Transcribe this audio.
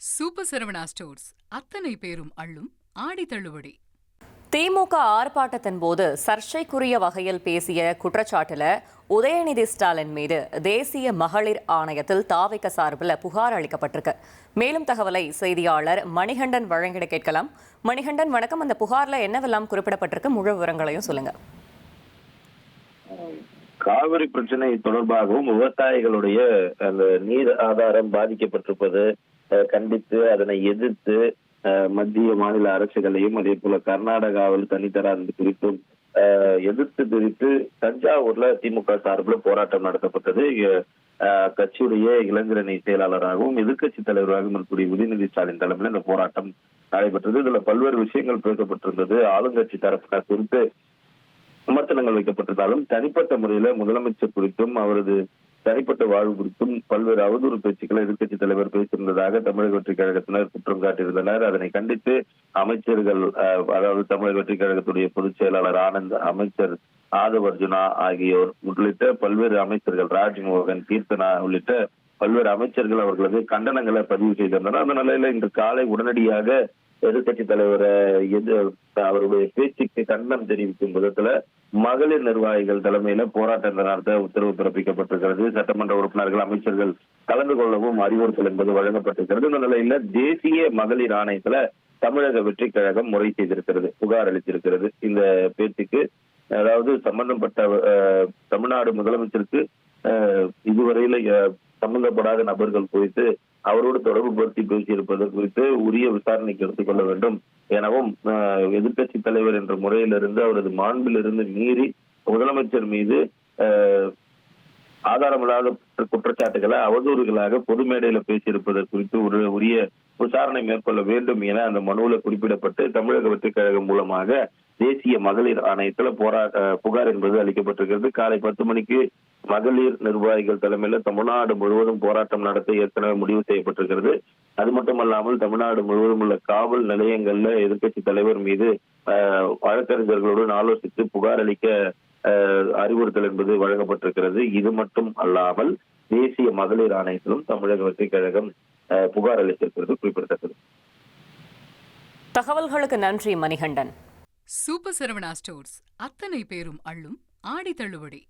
Super Saravana stores அத்தனை பேரும் அள்ளும் ஆடி தள்ளுபடி. திமுக ஆர்ப்பாட்டத்தின் போது சர்ச்சைக்குரிய வகையில் பேசிய குற்றச்சாட்டுல உதயநிதி ஸ்டாலின் மீது தேசிய மகளிர் ஆணையத்தில் தாவிக சார்பில் புகார் அளிக்கப்பட்டிருக்கு. மேலும் தகவலை செய்தியாளர் மணிகண்டன் வழங்கிட கேட்கலாம். மணிகண்டன் வணக்கம். அந்த புகார்ல என்னவெல்லாம் குறிப்பிடப்பட்டிருக்கு, முழு விவரங்களையும் சொல்லுங்க. காவிரி பிரச்சனை தொடர்பாகவும் விவசாயிகளுடைய அந்த நீர் ஆதாரம் பாதிக்கப்பட்டிருப்பது கண்டித்து அதனை எதிர்த்து மத்திய மாநில அரசுகளையும் அதே போல கர்நாடகாவில் தனித்தராது குறித்தும் எதிர்த்து தெரிவித்து தஞ்சாவூர்ல திமுக சார்பில் போராட்டம் நடத்தப்பட்டது. கட்சியுடைய இளைஞரணி செயலாளராகவும் எதிர்கட்சி தலைவராகவும் இருக்கக்கூடிய உதயநிதி ஸ்டாலின் தலைமையில் இந்த போராட்டம் நடைபெற்றது. இதுல பல்வேறு விஷயங்கள் பேசப்பட்டிருந்தது. ஆளுங்கட்சி தரப்பினர் குறித்து விமர்சனங்கள் வைக்கப்பட்டிருந்தாலும் தனிப்பட்ட முறையில முதலமைச்சர் குறித்தும் அவரது தனிப்பட்ட வாழ்வு குறித்தும் பல்வேறு அவதூறு பேச்சுக்களை எதிர்கட்சி தலைவர் பேசியிருந்ததாக தமிழக வெற்றி கழகத்தினர் குற்றம் காட்டியிருந்தனர். அதனை கண்டித்து அமைச்சர்கள், அதாவது தமிழக வெற்றி கழகத்துடைய பொதுச் செயலாளர் ஆனந்த், அமைச்சர் ஆதவ் அர்ஜுனா ஆகியோர் உள்ளிட்ட பல்வேறு அமைச்சர்கள், ராஜ்மோகன், கீர்த்தனா உள்ளிட்ட பல்வேறு அமைச்சர்கள் அவர்களது கண்டனங்களை பதிவு செய்திருந்தனர். அந்த நிலையில இன்று காலை உடனடியாக எதிர்கட்சி தலைவர் அவருடைய பேச்சுக்கு கண்டனம் தெரிவிக்கும் விதத்துல மகளிர் நிர்வாகிகள் தலைமையில போராட்டம் நடத்த உத்தரவு பிறப்பிக்கப்பட்டிருக்கிறது. சட்டமன்ற உறுப்பினர்கள், அமைச்சர்கள் கலந்து கொள்ளவும் அறிவுறுத்தல் என்பது வழங்கப்பட்டிருக்கிறது. இந்த நிலையில தேசிய மகளிர் ஆணையத்துல தமிழக வெற்றி கழகம் முறை செய்திருக்கிறது, புகார் அளித்திருக்கிறது. இந்த பேச்சுக்கு அதாவது சம்பந்தப்பட்ட தமிழ்நாடு முதலமைச்சருக்கு இதுவரையில சம்பந்தப்படாத நபர்கள் குறித்து அவரோடு தொடர்பு படுத்தி பேசியிருப்பது குறித்து உரிய விசாரணைக்கு எடுத்துக்கொள்ள வேண்டும் எனவும் எதிர்கட்சி தலைவர் என்ற முறையிலிருந்து அவரது மாண்பிலிருந்து மீறி முதலமைச்சர் மீது ஆதாரமில்லாத குற்றச்சாட்டுகளை அவதூறுகளாக பொது மேடையில பேசியிருப்பது குறித்து உரிய விசாரணை மேற்கொள்ள வேண்டும் என அந்த மனுவில குறிப்பிடப்பட்டு தமிழக வெற்றி கழகம் மூலமாக தேசிய மகளிர் ஆணையத்துல புகார் என்பது அளிக்கப்பட்டிருக்கிறது. காலை 10 மணிக்கு மகளிர் நிர்வாகிகள் தலைமையில தமிழ்நாடு முழுவதும் போராட்டம் நடத்த ஏற்கனவே முடிவு செய்யப்பட்டிருக்கிறது. அது மட்டுமல்லாமல் தமிழ்நாடு முழுவதும் உள்ள காவல் நிலையங்கள்ல எதிர்கட்சி தலைவர் மீது வழக்கறிஞர்களுடன் ஆலோசித்து புகார் அளிக்க அறிவுறுத்தல் என்பது வழங்கப்பட்டிருக்கிறது. இது மட்டும் அல்லாமல் தேசிய மகளிர் ஆணையத்திலும் தமிழக வெற்றி கழகம் புகார் அளித்திருக்கிறது குறிப்பிடத்தக்கது. தகவல்களுக்கு நன்றி மணிகண்டன். சூப்பர் சரவணா ஸ்டோர்ஸ் அத்தனை பேரும் அள்ளும் ஆடி தள்ளுபடி.